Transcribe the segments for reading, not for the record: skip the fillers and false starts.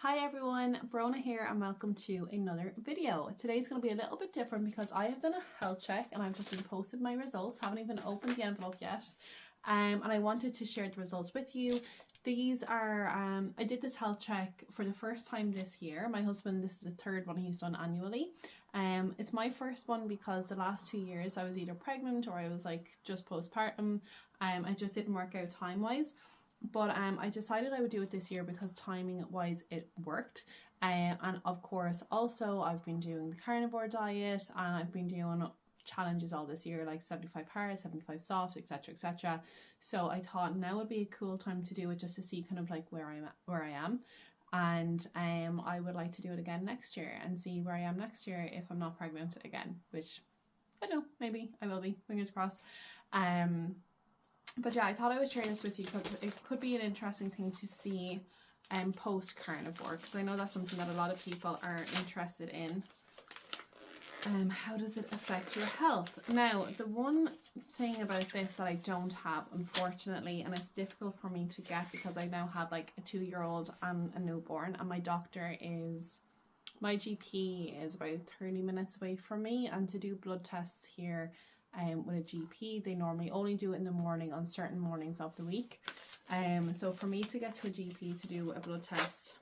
Hi everyone, Brona here and welcome to another video. Today's going to be a little bit different because I have done a health check and I've just been posted my results, haven't even opened the envelope yet, and I wanted to share the results with you. These are, I did this health check for the first time this year. My husband, this is the third one he's done annually. It's my first one because the last 2 years I was either pregnant or I was like just postpartum. It just didn't work out time-wise. But I decided I would do it this year because timing wise it worked. And of course also I've been doing the carnivore diet and I've been doing challenges all this year, like 75 hard, 75 soft, etc, etc. So I thought now would be a cool time to do it just to see kind of like where I am. And I would like to do it again next year and see where I am next year if I'm not pregnant again, which I don't know, maybe I will be, fingers crossed. But yeah, I thought I would share this with you because it could be an interesting thing to see post carnivore, because I know that's something that a lot of people are interested in. How does it affect your health? Now, the one thing about this that I don't have, unfortunately, and it's difficult for me to get because I now have like a 2-year-old and a newborn, and my GP is about 30 minutes away from me, and to do blood tests here with a GP, they normally only do it in the morning on certain mornings of the week. So for me to get to a GP to do a blood test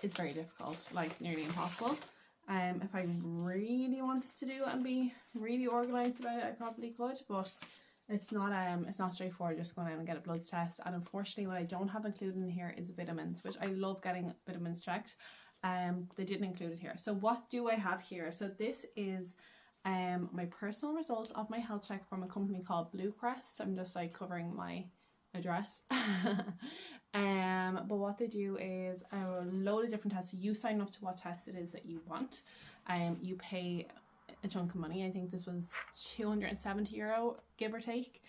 is very difficult, like nearly impossible. If I really wanted to do it and be really organised about it, I probably could, but it's not straightforward just going out and get a blood test. And unfortunately what I don't have included in here is vitamins, which I love getting vitamins checked. They didn't include it here. So what do I have here? So this is my personal results of my health check from a company called Bluecrest. I'm just like covering my address. But what they do is a load of different tests. So you sign up to what test it is that you want. You pay a chunk of money. I think this was €270, give or take,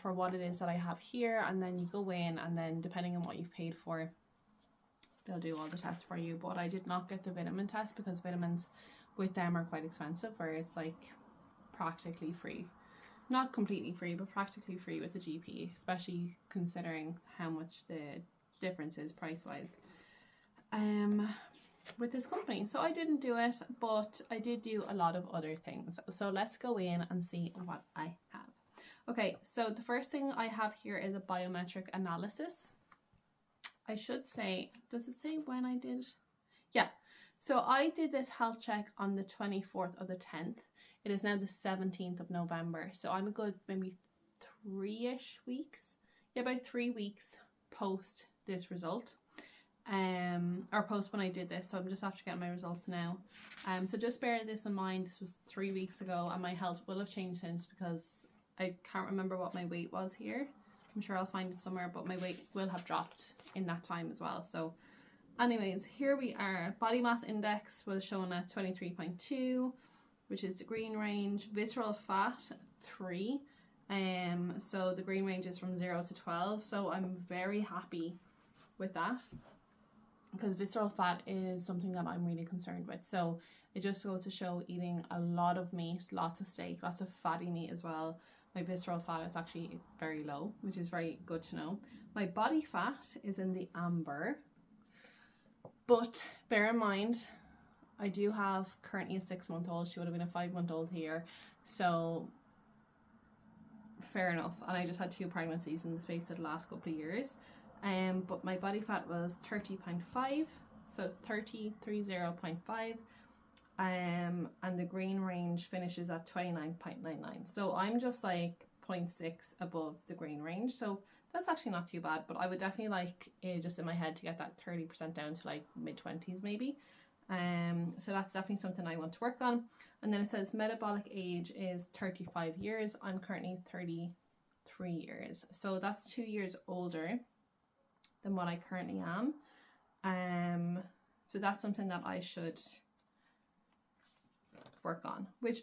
for what it is that I have here. And then you go in, and then depending on what you've paid for, they'll do all the tests for you. But I did not get the vitamin test because vitamins with them are quite expensive, where it's like practically free. Not completely free, but practically free with the GP, especially considering how much the difference is price-wise with this company. So I didn't do it, but I did do a lot of other things. So let's go in and see what I have. Okay, so the first thing I have here is a biometric analysis. I should say, does it say when I did? Yeah. So I did this health check on the 24th of the 10th. It is now the 17th of November. So I'm a good maybe 3-ish weeks. Yeah, about 3 weeks post this result. Or post when I did this. So I'm just after getting my results now. So just bear this in mind. This was 3 weeks ago and my health will have changed since, because I can't remember what my weight was here. I'm sure I'll find it somewhere, but my weight will have dropped in that time as well. So anyways, here we are. Body mass index was shown at 23.2, which is the green range. Visceral fat 3. So the green range is from 0 to 12. So I'm very happy with that, because visceral fat is something that I'm really concerned with. So it just goes to show, eating a lot of meat, lots of steak, lots of fatty meat as well, my visceral fat is actually very low, which is very good to know. My body fat is in the amber. But bear in mind, I do have currently a 6-month-old. She would have been a 5-month-old here. So fair enough. And I just had 2 pregnancies in the space of the last couple of years. But my body fat was 30.5. So 30.5. And the green range finishes at 29.99. So I'm just like 0.6 above the green range. So that's actually not too bad, but I would definitely like just in my head to get that 30% down to like mid-20s maybe. So that's definitely something I want to work on. And then it says metabolic age is 35 years. I'm currently 33 years. So that's 2 years older than what I currently am. So that's something that I should work on, which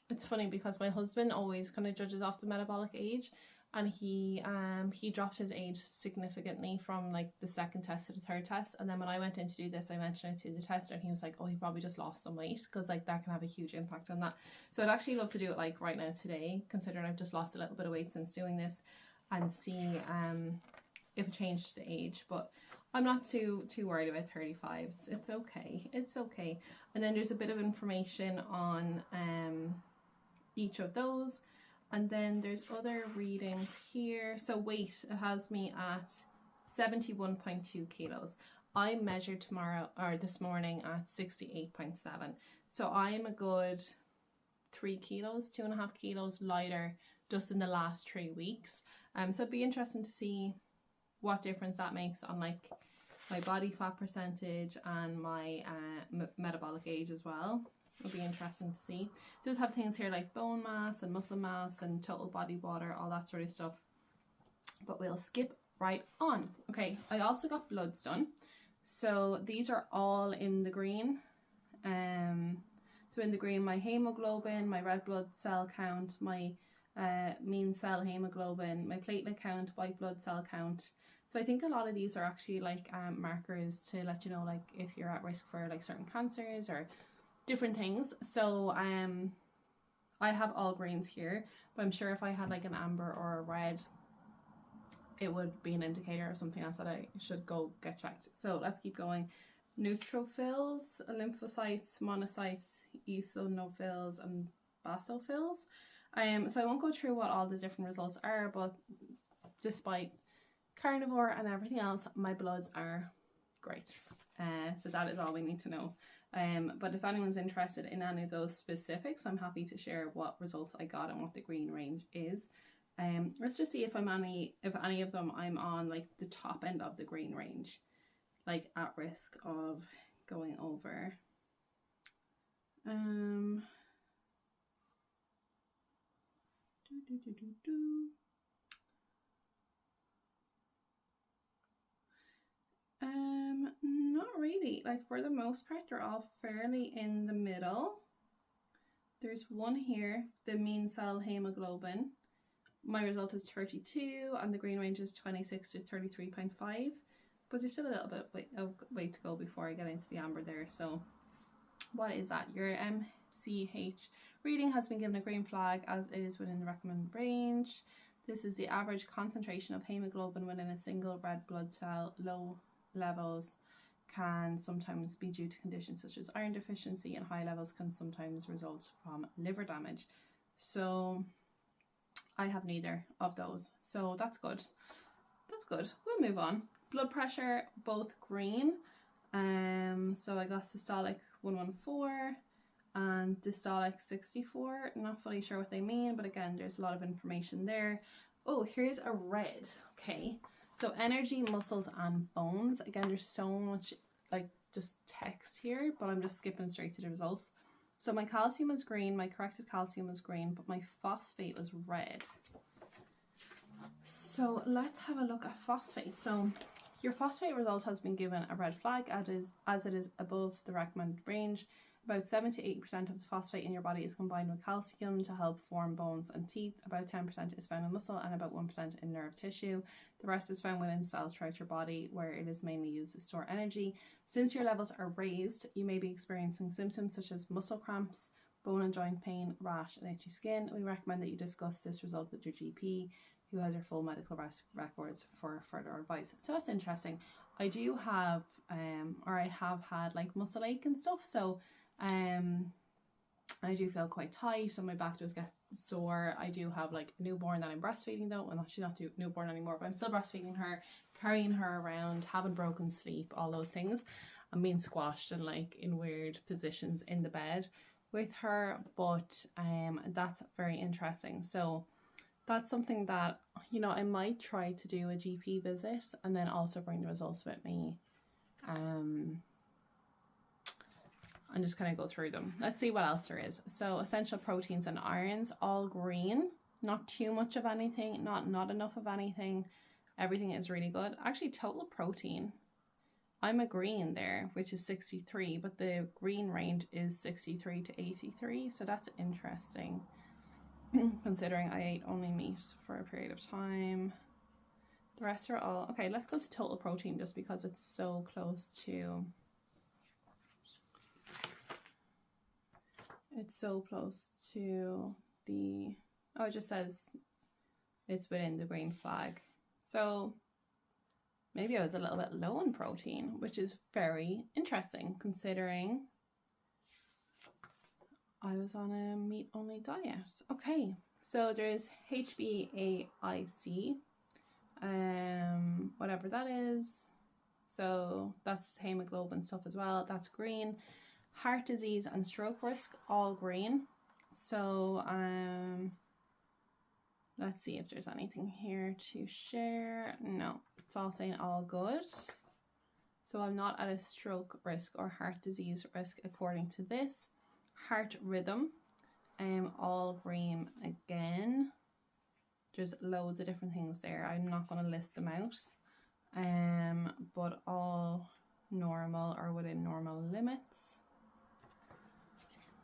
it's funny because my husband always kind of judges off the metabolic age, and he dropped his age significantly from like the 2nd test to the 3rd test. And then when I went in to do this, I mentioned it to the tester and he was like, oh, he probably just lost some weight, because like that can have a huge impact on that. So I'd actually love to do it like right now today, considering I've just lost a little bit of weight since doing this, and see if it changed the age. But I'm not too worried about 35. It's okay. It's okay. And then there's a bit of information on each of those. And then there's other readings here. So weight, it has me at 71.2 kilos. I measured this morning at 68.7. So I'm a good 3 kilos, 2.5 kilos lighter just in the last 3 weeks. So it'd be interesting to see what difference that makes on like my body fat percentage and my metabolic age as well. It'll be interesting to see. It does have things here like bone mass and muscle mass and total body water, all that sort of stuff. But we'll skip right on. Okay, I also got bloods done. So these are all in the green. So in the green, my hemoglobin, my red blood cell count, my mean cell hemoglobin, my platelet count, white blood cell count. So I think a lot of these are actually like markers to let you know like if you're at risk for like certain cancers or different things. So I have all greens here, but I'm sure if I had like an amber or a red, it would be an indicator of something else that I should go get checked. So let's keep going. Neutrophils, lymphocytes, monocytes, eosinophils, and basophils. So I won't go through what all the different results are, but despite carnivore and everything else, my bloods are great. So that is all we need to know. But if anyone's interested in any of those specifics, I'm happy to share what results I got and what the green range is. Let's just see if any of them I'm on like the top end of the green range, like at risk of going over. Not really. Like for the most part, they're all fairly in the middle. There's one here, the mean cell hemoglobin. My result is 32 and the green range is 26 to 33.5. But there's still a little bit of way to go before I get into the amber there. So what is that? Your MCH reading has been given a green flag as it is within the recommended range. This is the average concentration of hemoglobin within a single red blood cell. Low levels can sometimes be due to conditions such as iron deficiency, and high levels can sometimes result from liver damage. So I have neither of those, so that's good. That's good. We'll move on. Blood pressure, both green. So I got systolic 114 and dystolic 64. Not fully sure what they mean, but again, there's a lot of information there. Oh, here's a red. Okay, so energy, muscles, and bones. Again, there's so much like just text here, but I'm just skipping straight to the results. So my calcium was green, my corrected calcium was green, but my phosphate was red. So let's have a look at phosphate. So your phosphate result has been given a red flag as it is above the recommended range. About 7 to 8% of the phosphate in your body is combined with calcium to help form bones and teeth. About 10% is found in muscle and about 1% in nerve tissue. The rest is found within cells throughout your body, where it is mainly used to store energy. Since your levels are raised, you may be experiencing symptoms such as muscle cramps, bone and joint pain, rash, and itchy skin. We recommend that you discuss this result with your GP, who has your full medical records for further advice. So that's interesting. I do have, or I have had like muscle ache and stuff. So I do feel quite tight and my back does get sore. I do have like a newborn that I'm breastfeeding though. Well, she's not newborn anymore, but I'm still breastfeeding her, carrying her around, having broken sleep, all those things. I'm being squashed and like in weird positions in the bed with her. But that's very interesting. So that's something that, you know, I might try to do a GP visit and then also bring the results with me. And just kind of go through them. Let's see what else there is. So essential proteins and irons, all green. Not too much of anything, not enough of anything. Everything is really good. Actually, total protein, I'm a green there, which is 63, but the green range is 63 to 83. So that's interesting, considering I ate only meat for a period of time. The rest are all, okay, let's go to total protein just because it's so close to... It's so close to the, oh, it just says it's within the green flag. So maybe I was a little bit low in protein, which is very interesting considering I was on a meat-only diet. Okay, so there's HbA1c, whatever that is. So that's hemoglobin stuff as well. That's green. Heart disease and stroke risk, all green. So let's see if there's anything here to share. No, it's all saying all good. So I'm not at a stroke risk or heart disease risk according to this. Heart rhythm, all green again. There's loads of different things there. I'm not going to list them out. But all normal or within normal limits,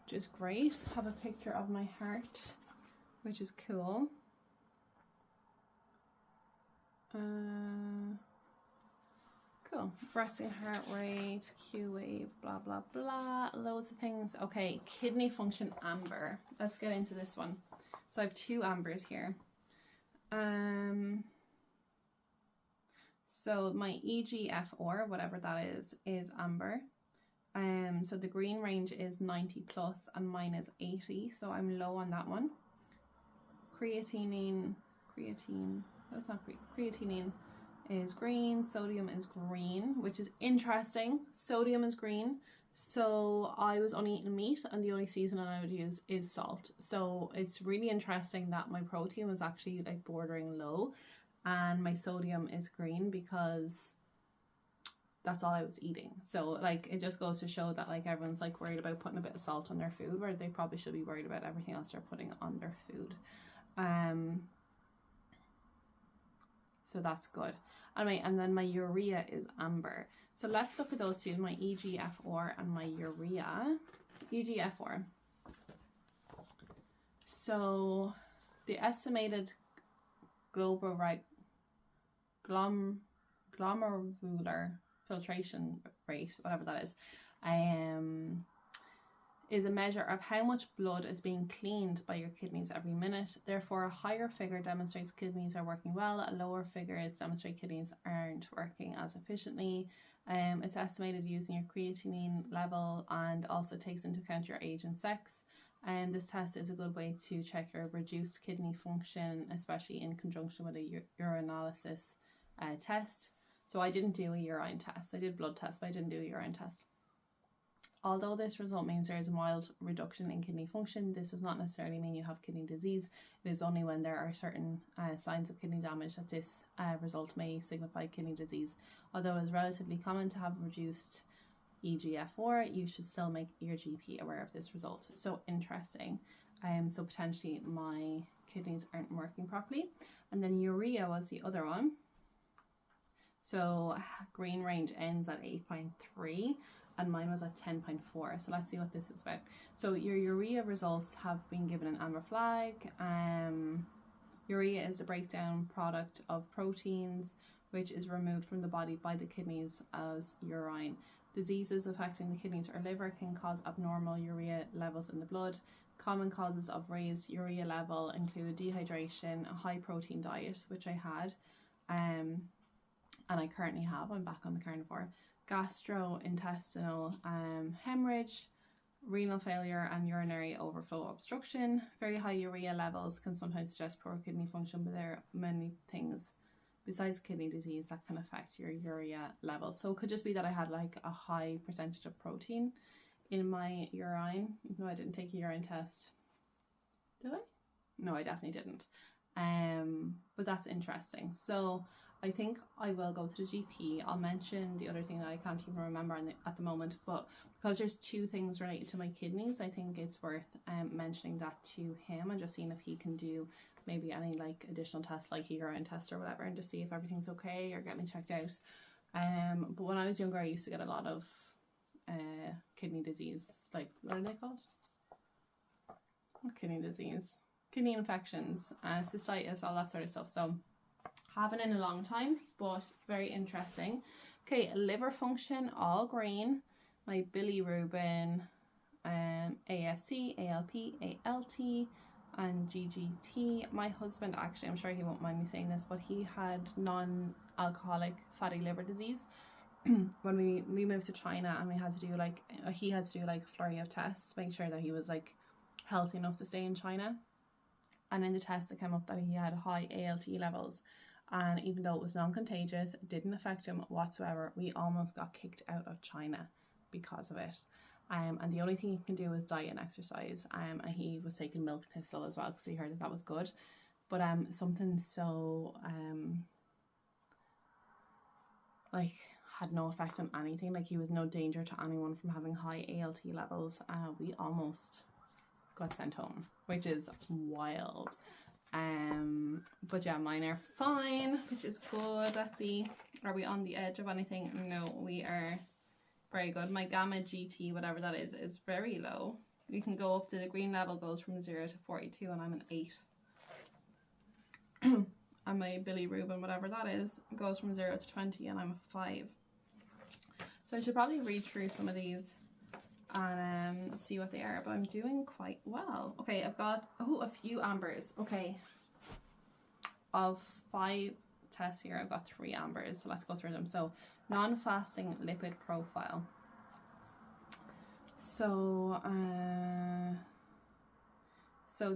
which is great. Have a picture of my heart, which is cool. Cool. Resting heart rate, Q wave, blah blah blah, loads of things. Okay, kidney function amber. Let's get into this one. So I have two ambers here. So my EGFR, whatever that is amber. So the green range is 90 plus and mine is 80, so I'm low on that one. Creatine is green, sodium is green, which is interesting. Sodium is green. So I was only eating meat and the only seasoning I would use is salt. So it's really interesting that my protein was actually like bordering low and my sodium is green because that's all I was eating. So like it just goes to show that like everyone's like worried about putting a bit of salt on their food, where they probably should be worried about everything else they're putting on their food. So that's good. Anyway, and then my urea is amber. So let's look at those two, my EGFR and my urea. EGFR. So the estimated glomerular filtration rate, whatever that is a measure of how much blood is being cleaned by your kidneys every minute. Therefore, a higher figure demonstrates kidneys are working well. A lower figure demonstrates kidneys aren't working as efficiently. It's estimated using your creatinine level and also takes into account your age and sex. This test is a good way to check your reduced kidney function, especially in conjunction with a urinalysis test. So I didn't do a urine test. I did blood tests, but I didn't do a urine test. Although this result means there is a mild reduction in kidney function, this does not necessarily mean you have kidney disease. It is only when there are certain signs of kidney damage that this result may signify kidney disease. Although it is relatively common to have reduced EGFR, you should still make your GP aware of this result. So interesting. So potentially my kidneys aren't working properly. And then urea was the other one. So green range ends at 8.3. And mine was at 10.4. So let's see what this is about. So your urea results have been given an amber flag. Urea is the breakdown product of proteins, which is removed from the body by the kidneys as urine. Diseases affecting the kidneys or liver can cause abnormal urea levels in the blood. Common causes of raised urea level include dehydration, a high protein diet, which I had, and I currently have. I'm back on the carnivore. Gastrointestinal hemorrhage, renal failure and urinary overflow obstruction. Very high urea levels can sometimes suggest poor kidney function, but there are many things besides kidney disease that can affect your urea level. So it could just be that I had like a high percentage of protein in my urine, even though I didn't take a urine test. Did I? No, I definitely didn't. But that's interesting. So I think I will go to the GP. I'll mention the other thing that I can't even remember at the moment, but because there's two things related to my kidneys, I think it's worth mentioning that to him and just seeing if he can do maybe any like additional tests, like a urine test or whatever, and just see if everything's okay or get me checked out. But when I was younger, I used to get a lot of kidney disease, like what are they called? Kidney disease, kidney infections, cystitis, all that sort of stuff. So haven't in a long time, but very interesting. Okay, liver function, all green. My bilirubin, ASC, ALP, ALT, and GGT. My husband, actually, I'm sure he won't mind me saying this, but he had alcoholic fatty liver disease. When we moved to China, and we had to do like, he had to do like a flurry of tests to make sure that he was like healthy enough to stay in China. And in the test it came up that he had high ALT levels, and even though it was non-contagious, it didn't affect him whatsoever. We almost got kicked out of China because of it. And the only thing he can do is diet and exercise. And he was taking milk thistle as well, because he heard that that was good. But something so like had no effect on anything. Like, he was no danger to anyone from having high ALT levels. We almost got sent home, which is wild. But yeah, mine are fine, which is good. Let's see, are we on the edge of anything? No, we are very good. My gamma GT, whatever that is very low. You can go up to, the green level goes from 0 to 42, and I'm an 8. And my bilirubin, whatever that is, goes from 0 to 20, and I'm a 5. So I should probably read through some of these and see what they are, but I'm doing quite well. Okay, I've got a few ambers. Okay, of 5 tests here, I've got 3 ambers, so let's go through them. So non-fasting lipid profile. So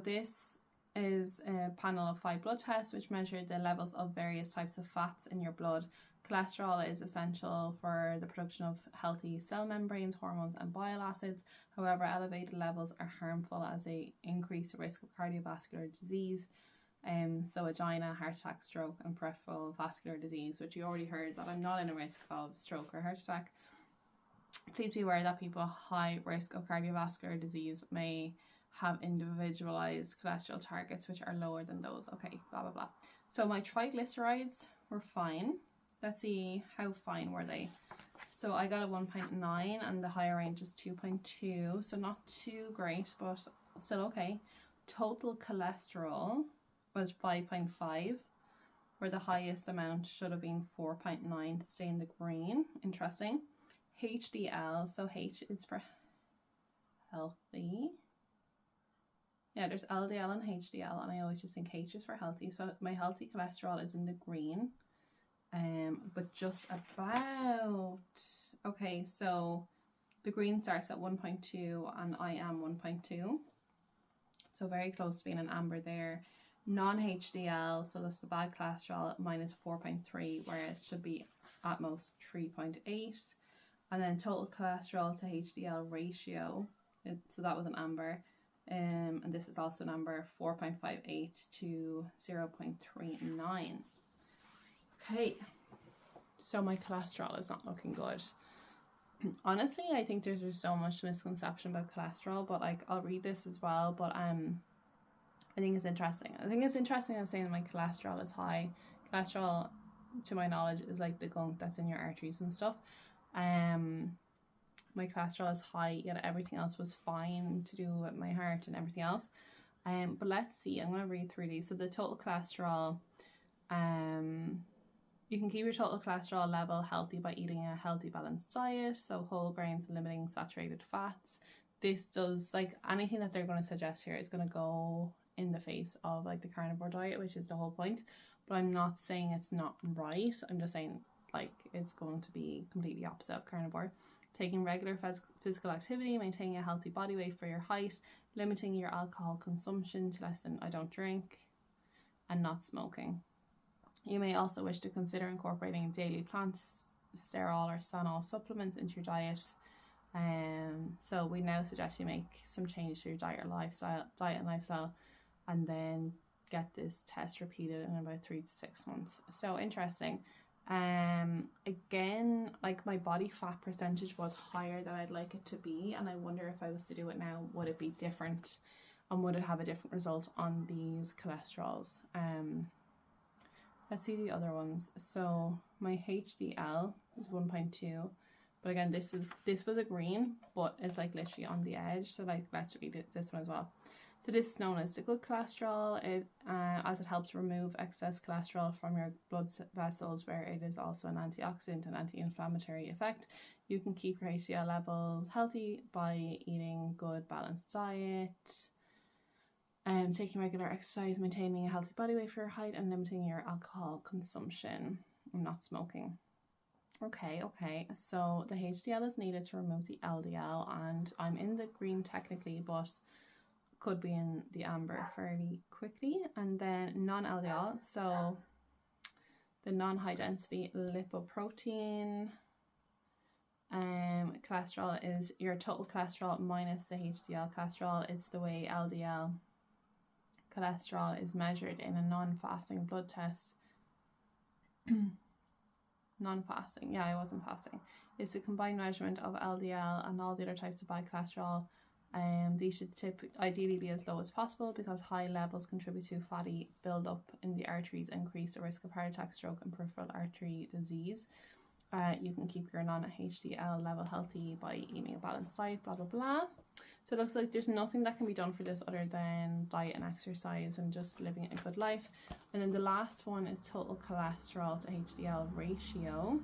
this is a panel of 5 blood tests which measure the levels of various types of fats in your blood. Cholesterol is essential for the production of healthy cell membranes, hormones and bile acids. However, elevated levels are harmful as they increase the risk of cardiovascular disease, so angina, heart attack, stroke and peripheral vascular disease, which you already heard that I'm not in a risk of stroke or heart attack. Please be aware that people at high risk of cardiovascular disease may have individualized cholesterol targets which are lower than those. Okay, blah blah blah. So my triglycerides were fine. Let's see, how fine were they? So I got a 1.9 and the higher range is 2.2, so not too great, but still okay. Total cholesterol was 5.5, where the highest amount should have been 4.9 to stay in the green. Interesting. HDL, so H is for healthy. Yeah, there's LDL and HDL, and I always just think H is for healthy. So my healthy cholesterol is in the green. But just about. Okay, so the green starts at 1.2 and I am 1.2. So very close to being an amber there. Non-HDL, so that's the bad cholesterol, minus 4.3, whereas it should be at most 3.8. And then total cholesterol to HDL ratio, so that was an amber. And this is also an amber, 4.58 to 0.39. Okay, so my cholesterol is not looking good. Honestly, I think there's just so much misconception about cholesterol, but like, I'll read this as well, but I think it's interesting. I think it's interesting I'm saying my cholesterol is high. Cholesterol, to my knowledge, is like the gunk that's in your arteries and stuff. My cholesterol is high, yet everything else was fine to do with my heart and everything else. But let's see, I'm going to read through these. So the total cholesterol, you can keep your total cholesterol level healthy by eating a healthy balanced diet, so whole grains, limiting saturated fats. This does, like, anything that they're going to suggest here is going to go in the face of like the carnivore diet, which is the whole point. But I'm not saying it's not right, I'm just saying like it's going to be completely opposite of carnivore. Taking regular physical activity, maintaining a healthy body weight for your height, limiting your alcohol consumption to less than I don't drink, and not smoking. You may also wish to consider incorporating daily plant, sterol or sanol supplements into your diet. So we now suggest you make some changes to your diet and lifestyle, and then get this test repeated in about 3 to 6 months. So interesting. Again, like, my body fat percentage was higher than I'd like it to be, and I wonder if I was to do it now, would it be different, and would it have a different result on these cholesterols? Let's see the other ones. So my HDL is 1.2, but again, this was a green, but it's like literally on the edge. So like, let's read it, this one as well. So this is known as the good cholesterol, as it helps remove excess cholesterol from your blood vessels, where it is also an antioxidant and anti-inflammatory effect. You can keep your HDL level healthy by eating good balanced diet, taking regular exercise, maintaining a healthy body weight for your height, and limiting your alcohol consumption. I'm not smoking. Okay, so the HDL is needed to remove the LDL, and I'm in the green technically, but could be in the amber fairly quickly. And then non-LDL, so the non-high density lipoprotein. Cholesterol is your total cholesterol minus the HDL cholesterol. It's the way LDL cholesterol is measured in a non-fasting blood test. Non-fasting, yeah, I wasn't fasting. It's a combined measurement of LDL and all the other types of bad cholesterol. These should ideally be as low as possible because high levels contribute to fatty buildup in the arteries, increase the risk of heart attack, stroke, and peripheral artery disease. You can keep your non-HDL level healthy by eating a balanced diet, blah, blah, blah. So it looks like there's nothing that can be done for this other than diet and exercise and just living a good life. And then the last one is total cholesterol to HDL ratio.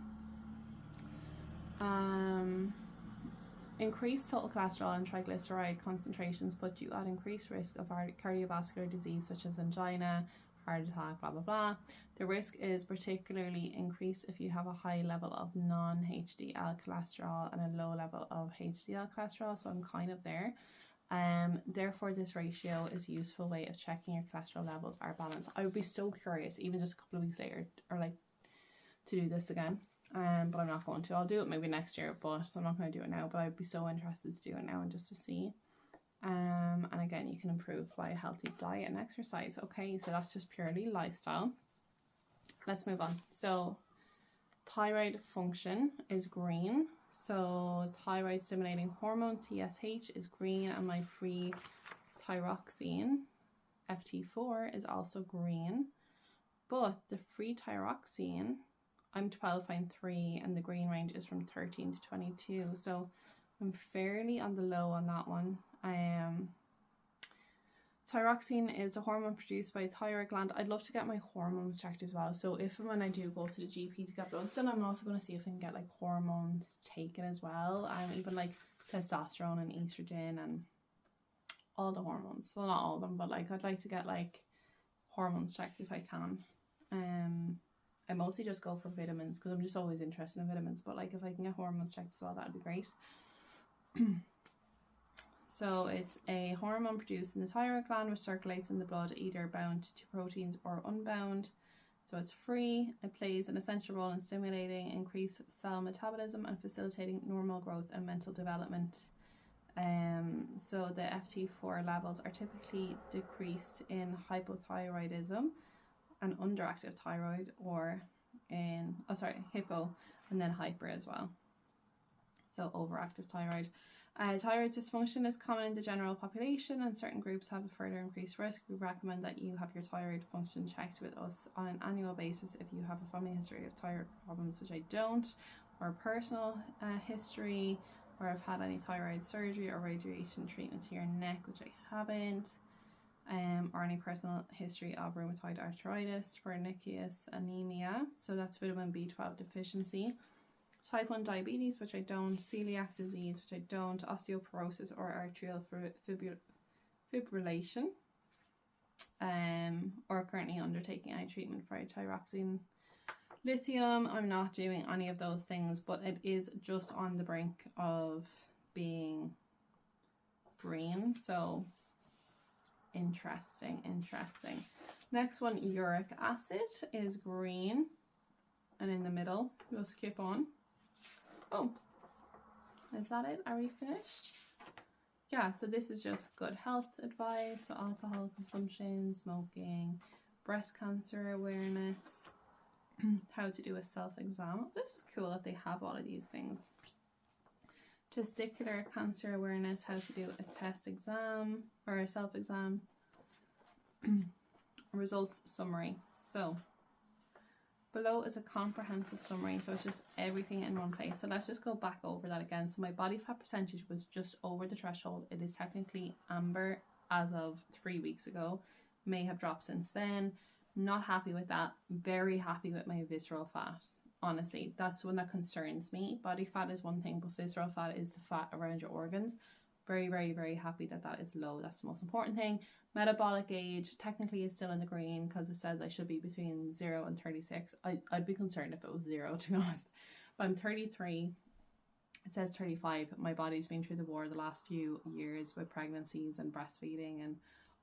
Increased total cholesterol and triglyceride concentrations put you at increased risk of cardiovascular disease such as angina, heart attack, blah, blah, blah. The risk is particularly increased if you have a high level of non-HDL cholesterol and a low level of HDL cholesterol, so I'm kind of there. Therefore, this ratio is a useful way of checking your cholesterol levels are balanced. I would be so curious, even just a couple of weeks later, or like to do this again. But I'm not going to. I'll do it maybe next year, but I'm not going to do it now. But I'd be so interested to do it now and just to see. And again, you can improve by a healthy diet and exercise. Okay, so that's just purely lifestyle. Let's move on. So thyroid function is green. So thyroid stimulating hormone TSH is green, and my free thyroxine FT4 is also green. But the free thyroxine, I'm 12.3 and the green range is from 13 to 22. So I'm fairly on the low on that one. Thyroxine is the hormone produced by the thyroid gland. I'd love to get my hormones checked as well. So if and when I do go to the GP to get bloods done, I'm also going to see if I can get like hormones taken as well. Even like testosterone and estrogen and all the hormones. Well, not all of them, but like I'd like to get like hormones checked if I can. I mostly just go for vitamins because I'm just always interested in vitamins. But like if I can get hormones checked as well, that'd be great. So it's a hormone produced in the thyroid gland which circulates in the blood, either bound to proteins or unbound. So it's free. It plays an essential role in stimulating increased cell metabolism and facilitating normal growth and mental development. So the FT4 levels are typically decreased in hypothyroidism and underactive thyroid, or in hypo and then hyper as well. So overactive thyroid. Thyroid dysfunction is common in the general population, and certain groups have a further increased risk. We recommend that you have your thyroid function checked with us on an annual basis if you have a family history of thyroid problems, which I don't, or personal history, or have had any thyroid surgery or radiation treatment to your neck, which I haven't, or any personal history of rheumatoid arthritis, pernicious anemia, so that's vitamin B12 deficiency, type 1 diabetes, which I don't, celiac disease, which I don't, osteoporosis or arterial fibrillation, or currently undertaking any treatment for thyroxine. Lithium, I'm not doing any of those things, but it is just on the brink of being green, so interesting. Next one, uric acid is green, and in the middle, we'll skip on. Oh, is that it? Are we finished? Yeah, so this is just good health advice, so alcohol consumption, smoking, breast cancer awareness, how to do a self-exam. This is cool that they have all of these things. Testicular cancer awareness, how to do a test exam or a self-exam. Results summary. So below is a comprehensive summary, so it's just everything in one place. So let's just go back over that again. So my body fat percentage was just over the threshold. It is technically amber as of 3 weeks ago. May have dropped since then. Not happy with that. Very happy with my visceral fat. Honestly, that's the one that concerns me. Body fat is one thing, but visceral fat is the fat around your organs. very, very, very happy that that is low. That's the most important thing. Metabolic age technically is still in the green because it says I should be between 0 and 36. I'd be concerned if it was 0, to be honest. But I'm 33. It says 35. My body's been through the war the last few years with pregnancies and breastfeeding and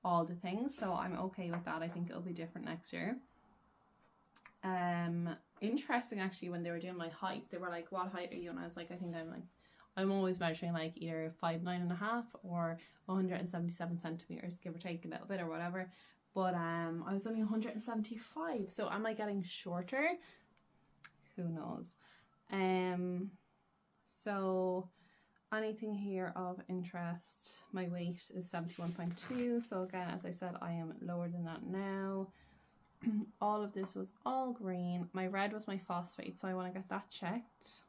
all the things. So I'm okay with that. I think it'll be different next year. Interesting actually, when they were doing my height, they were like, what height are you? And I was like, I think I'm always measuring like either 5'9.5" or 177 centimeters, give or take a little bit or whatever. But I was only 175. So am I getting shorter? Who knows? So anything here of interest, my weight is 71.2. So again, as I said, I am lower than that now. All of this was all green. My red was my phosphate, so I want to get that checked.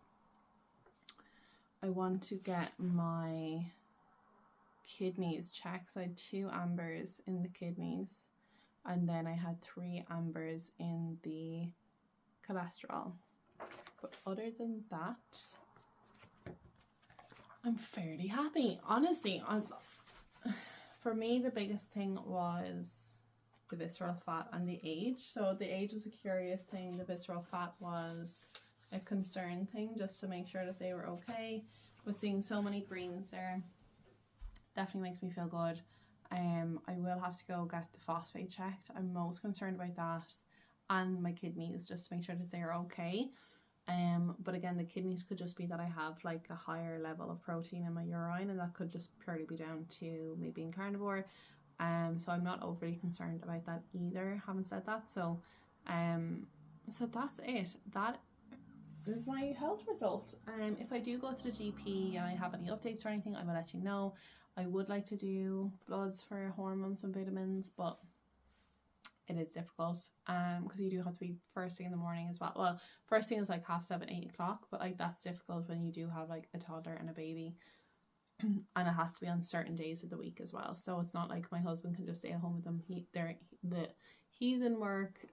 I want to get my kidneys checked. So I had 2 ambers in the kidneys, and then I had 3 ambers in the cholesterol. But other than that, I'm fairly happy. Honestly, for me, the biggest thing was the visceral fat and the age. So the age was a curious thing. The visceral fat was a concern thing, just to make sure that they were okay. But seeing so many greens there definitely makes me feel good. I will have to go get the phosphate checked. I'm most concerned about that, and my kidneys, just to make sure that they're okay. But again, the kidneys could just be that I have like a higher level of protein in my urine, and that could just purely be down to me being carnivore. So I'm not overly concerned about that either, having said that. So so that's it. That is my health results. If I do go to the GP and I have any updates or anything, I will let you know. I would like to do bloods for hormones and vitamins, but it is difficult because you do have to be first thing in the morning as well. Well, first thing is like 7:30, 8 o'clock, but like that's difficult when you do have like a toddler and a baby. And it has to be on certain days of the week as well. So it's not like my husband can just stay at home with them. He's in work.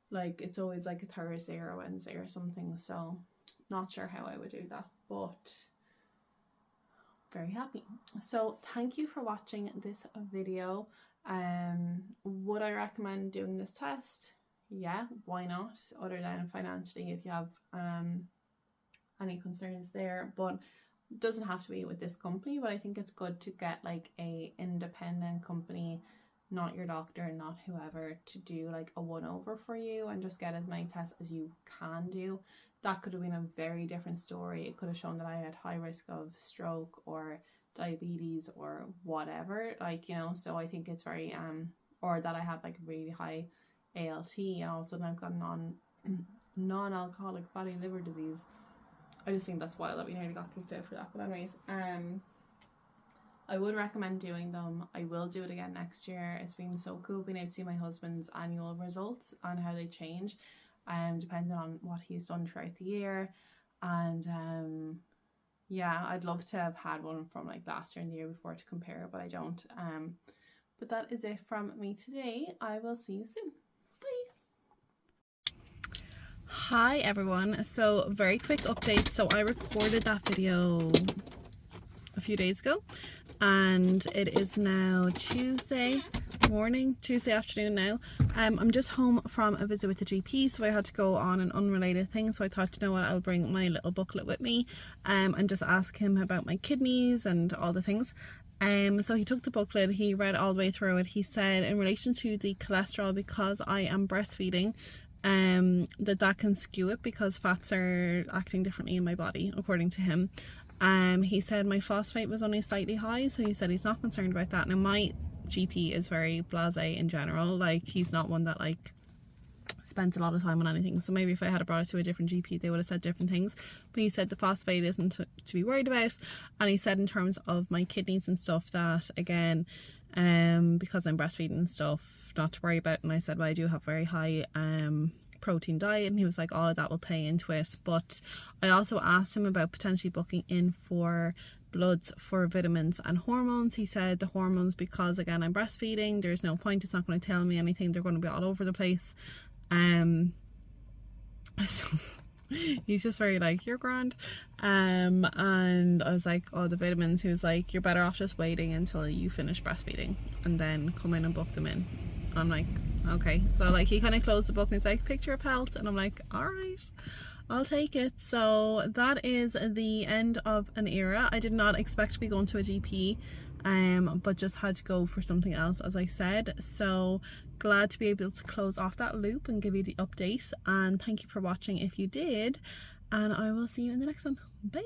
Like it's always like a Thursday or a Wednesday or something. So not sure how I would do that, but very happy. So thank you for watching this video. Would I recommend doing this test? Yeah, why not? Other than financially, if you have any concerns there, but doesn't have to be with this company. But I think it's good to get like a independent company, not your doctor, not whoever, to do like a 1-over for you and just get as many tests as you can do. That could have been a very different story. It could have shown that I had high risk of stroke or diabetes or whatever, like, you know. So I think it's very or that I have like really high ALT, and all of a sudden I've got non-alcoholic fatty liver disease. I just think that's wild that we nearly got kicked out for that. But anyways, I would recommend doing them. I will do it again next year. It's been so cool being able to see my husband's annual results and how they change, depending on what he's done throughout the year. And yeah, I'd love to have had one from like last year and the year before to compare, but I don't. But that is it from me today. I will see you soon. Hi everyone, so very quick update. So I recorded that video a few days ago, and it is now Tuesday afternoon now. I'm just home from a visit with the GP, so I had to go on an unrelated thing. So I thought, you know what, I'll bring my little booklet with me and just ask him about my kidneys and all the things. So he took the booklet, he read all the way through it. He said in relation to the cholesterol, because I am breastfeeding, that can skew it because fats are acting differently in my body, according to him. He said my phosphate was only slightly high, so he said he's not concerned about that. Now my GP is very blasé in general, like he's not one that like spends a lot of time on anything. So maybe if I had brought it to a different GP, they would have said different things. But he said the phosphate isn't to be worried about. And he said in terms of my kidneys and stuff that, again, because I'm breastfeeding and stuff, not to worry about. And I said, well, I do have very high protein diet, and he was like, all of that will play into it. But I also asked him about potentially booking in for bloods for vitamins and hormones. He said the hormones, because again I'm breastfeeding, there's no point, it's not going to tell me anything, they're going to be all over the place. So He's just very like, you're grand. And I was like, oh, the vitamins. He was like, you're better off just waiting until you finish breastfeeding and then come in and book them in. And I'm like, okay. So like he kind of closed the book and he's like, picture of health, and I'm like, all right, I'll take it. So that is the end of an era. I did not expect to be going to a GP, but just had to go for something else, as I said. So glad to be able to close off that loop and give you the update, and thank you for watching if you did, and I will see you in the next one. Bye.